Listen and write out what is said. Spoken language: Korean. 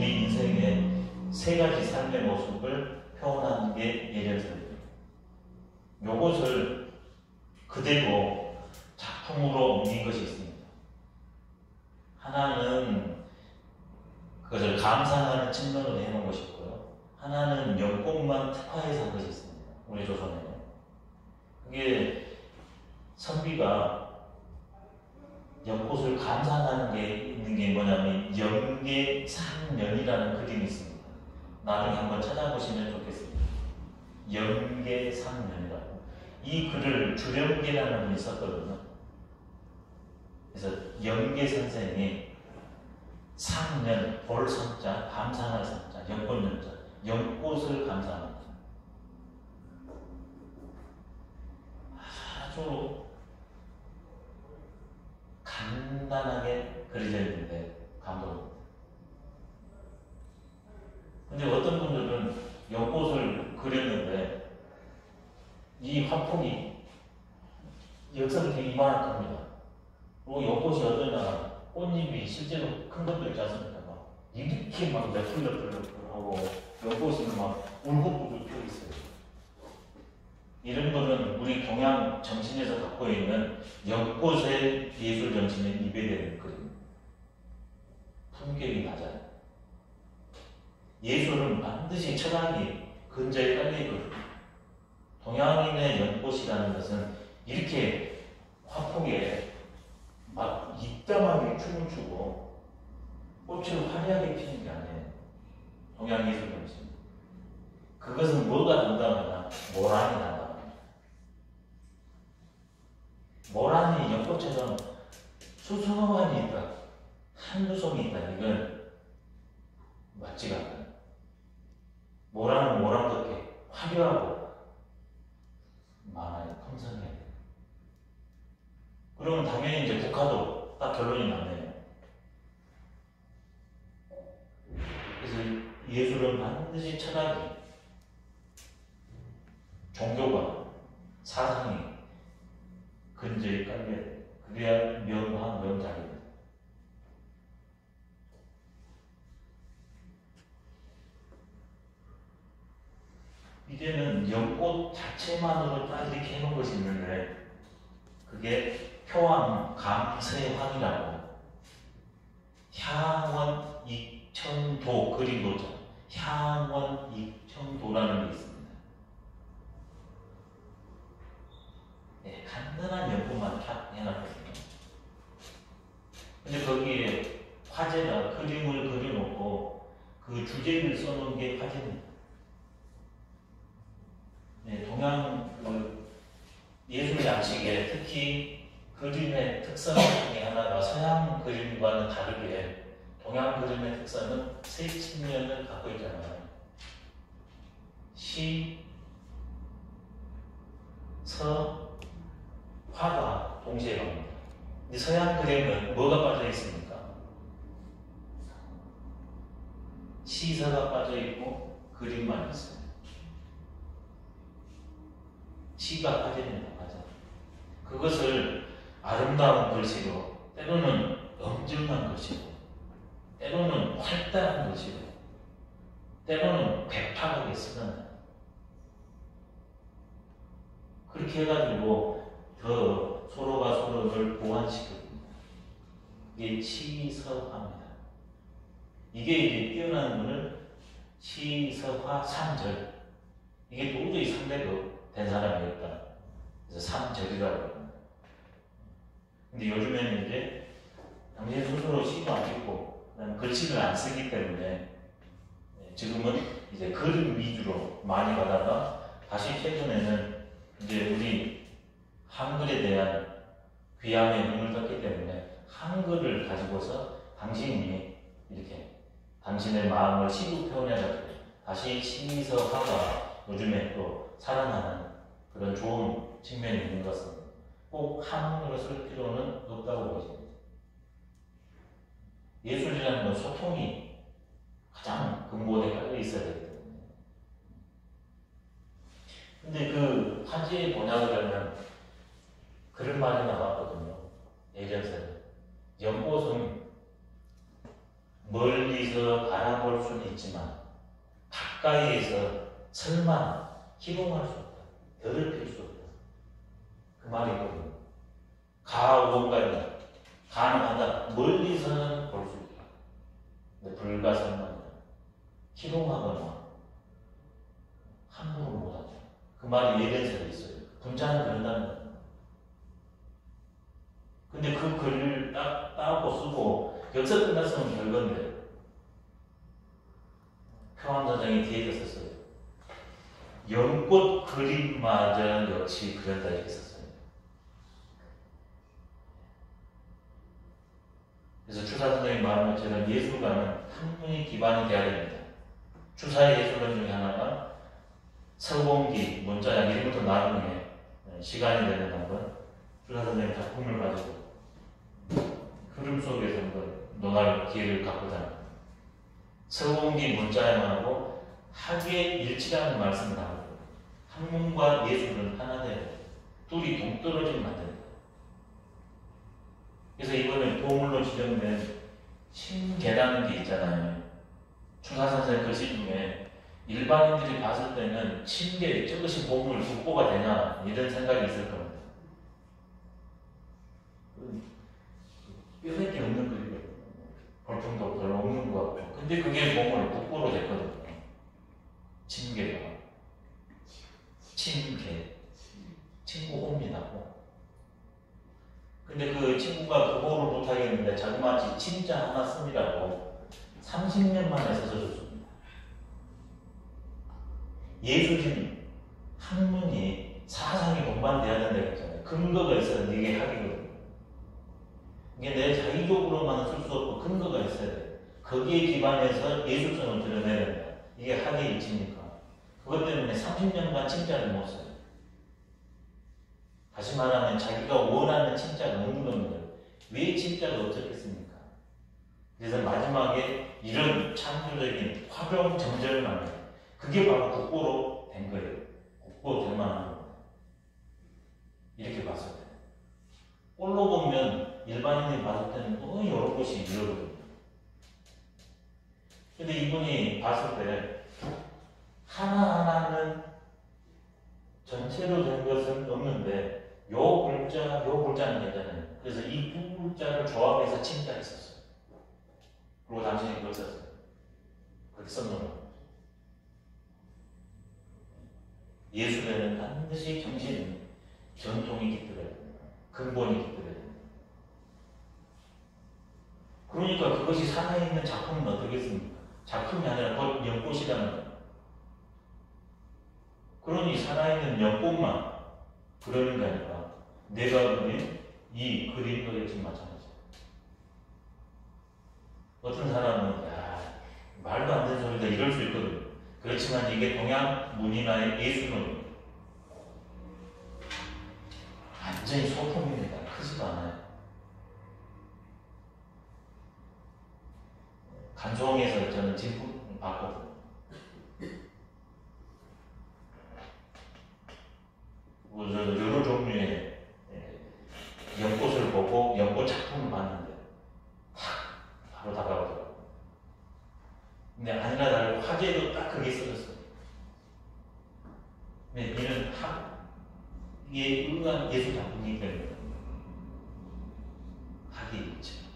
우리 인생의 세 가지 삶의 모습을 표현하는 게 예전설입니다. 요것을 그대로 작품으로 옮긴 것이 있습니다. 하나는 그것을 감상하는 측면으로 해놓은 것이 있고요. 하나는 연꽃만 특화해서 한 것이 있습니다. 우리 조선에는. 그게 선비가 연꽃을 감상하는 게 있는 게 뭐냐면 연계상년이라는 그림이 있습니다. 나중에 한번 찾아보시면 좋겠습니다. 연계상년이라고. 이 글을 주령계라는 분이 썼거든요. 그래서 연계 선생이 상년, 볼 성자, 감상할 성자, 연꽃 연자, 연꽃을 감상합니다. 아주 간단하게 그려져 있는데 감동입니다. 근데 어떤 분들은 연꽃을 그렸는데 이 화풍이 역사를 되게 이만할 겁니다. 그리고 연꽃이 어떠냐, 꽃잎이 실제로 큰 것도 있지 않습니까? 막 이렇게 막 너풀너풀하고 연꽃이 막 울긋불긋 펴 있어요. 이런 거는 우리 동양 정신에서 갖고 있는 연꽃의 예술 정신에 입에되는 거거든요. 품격이 낮아요. 예술은 반드시 철학이 근저에 깔려있거든요. 동양인의 연꽃이라는 것은 이렇게 화폭에 막 이따만하게 춤을 추고 꽃을 화려하게 피는 게 아니에요. 동양 예술 정신. 그것은 뭐가 담당하냐? 모란이 담당합니다. 모란이 연꽃처럼 수수함이 있다, 한두성이 있다, 이건 맞지가 않아요. 모란은 모란답게 화려하고 많아요. 풍성해요. 그러면 당연히 이제 국화도 딱 결론이 나네요. 그래서 예술은 반드시 철학이, 종교가, 사상이 근저에 깔려야 돼. 그래야 명화, 명작입니다. 이제는 연꽃 자체만으로 딱 이렇게 해놓은 것이 있는데, 그게 표왕 감세황이라고, 향원 익천도, 그림도자, 향원 익천도라는 게 있습니다. 네, 간단한 연꽃만 탁 해놨거든요. 근데 거기에 화제가 그림을 그려놓고 그 주제를 써놓은 게 화제입니다. 네, 동양 예술 양식에 특히 그림의 특성 중에 하나가 서양 그림과는 다르게 동양 그림의 특성은 세 측면을 갖고 있잖아요. 시, 서, 화가 동시에 갑니다. 근데 서양 그림은 뭐가 빠져 있습니까? 시서가 빠져 있고 그림만 있어요. 시가 빠집니다. 맞아. 그것을 아름다운 글씨로, 때로는 엄청난 글씨로, 때로는 활달한 글씨로, 때로는 배파하게 쓰잖아요. 그렇게 해가지고 더 서로가 서로를 보완시킵니다. 이게 시서화입니다. 이게 이제 뛰어난 분을 시서화 삼절, 이게 도저히 상대가 된 사람이었다. 그래서 삼절이라고 합니다. 근데 요즘에는 이제 당신 스스로 시도 안 찍고 글씨를 안 쓰기 때문에 지금은 이제 그림 위주로 많이 가다가 다시 최근에는 이제 우리 한글에 대한 귀함에 눈을 떴기 때문에 한글을 가지고서 당신이 이렇게 당신의 마음을 시로 표현해가지고 다시 시서화가 요즘에 또 살아나는 그런 좋은 측면이 있는 것은 꼭 한문으로 쓸 필요는 없다고 보십니다. 예술이라는 건 소통이 가장 근본에 깔려 있어야 되기 때문에. 근데 그 화제의 본향을 하면 그런 말이 나왔거든요. 예전에는 연꽃은 멀리서 바라볼 수는 있지만 가까이에서 설마 희롱할 수 없다. 더럽힐 수 없다. 그 말이거든요. 가원가이다. 가능하다. 멀리서는 볼 수 있다. 근데 불가설만 희롱하거나 함부로 못하죠. 그 말이 예전에도 있어요. 분자는 그런다는 거예요. 근데 그 글을 따고 쓰고 역사 끝났으면 별건데 평안도장이 뒤에 썼어요. 연꽃 그림마저 역시 그런다 이렇게 썼어요. 그래서 추사 선생님이 말한 것처럼 예술가는 학문이 기반이 되어야 됩니다. 추사의 예술론 중에 하나가 서공기, 문자양 이름부터 나중에 시간이 되는 한번 추사 선생님 작품을 가지고 흐름 속에서 한번 논할 기회를 갖고자 합니다. 서공기 문자양하고 학의 일치라는 말씀을 하고 학문과 예술은 하나 되고 둘이 동떨어지면 안 됩니다. 그래서 이번에 보물로 지정된 침계라는 게 있잖아요. 추사선생 글씨 중에 일반인들이 봤을 때는 침계, 저것이 보물, 국보가 되냐 이런 생각이 있을 겁니다. 뼈밖에 없는 글이거든요. 볼품도 별로 없는 것 같고 근데 그게 보물, 국보로 됐거든요. 침계가 침계 친구 옵니다. 근데 그 친구가 그거를 못하겠는데 자그마치 침자 하나 쓰느라고 30년 만에 써서 줬습니다. 예술인 학문이 사상이 동반돼야 된다고 했잖아요. 근거가 있어야 이게 학이거든요. 이게 내 자의적으로만 쓸 수 없고 근거가 있어야 돼. 거기에 기반해서 예술성을 드러내야 된다. 이게 학의 이치니까. 그것 때문에 30년간 침자를 못 써요. 다시 말하면 자기가 원하는 침자가 없는 겁니다. 왜 침자가 없었겠습니까? 그래서 마지막에 이런 창조적인 화병 정전을 합니다. 그게 바로 국보로 된 거예요. 국보 될 만한 겁니다. 이렇게 봤을 때. 꼴로 보면 일반인이 봤을 때는 여러 곳이 이러거든요. 근데 이분이 봤을 때 하나하나는 전체로 된 것은 없는데 요 글자는 괜찮아요. 그래서 이 두 글자를 조합해서 침자를 썼어요. 그리고 당신이 그걸 썼어요. 그렇게 썼노라. 예술에는 반드시 정신, 전통이 깃들어야 됩니다. 근본이 깃들어야 됩니다. 그러니까 그것이 살아있는 작품은 어떻겠습니까? 작품이 아니라 곧 연꽃이라는 거예요. 그러니 살아있는 연꽃만 그러는 게 아니라 내가 그린 이 그림도 역시 마찬가지예요. 어떤 사람은 말도 안 되는 소리다 이럴 수 있거든요. 그렇지만 이게 동양 문이나 예술은 완전히 소품입니다. 크지도 않아요. 간송에서 저는 진품 봤거든요. 여러 종류의 연꽃을 보고 연꽃 작품을 봤는데 바로 다가오더라고요. 근데 아니나 다르고 화제도 딱 그게 써졌어요. 근데 이는 이게 응한 예술 작품이기 때문에 학이 있죠.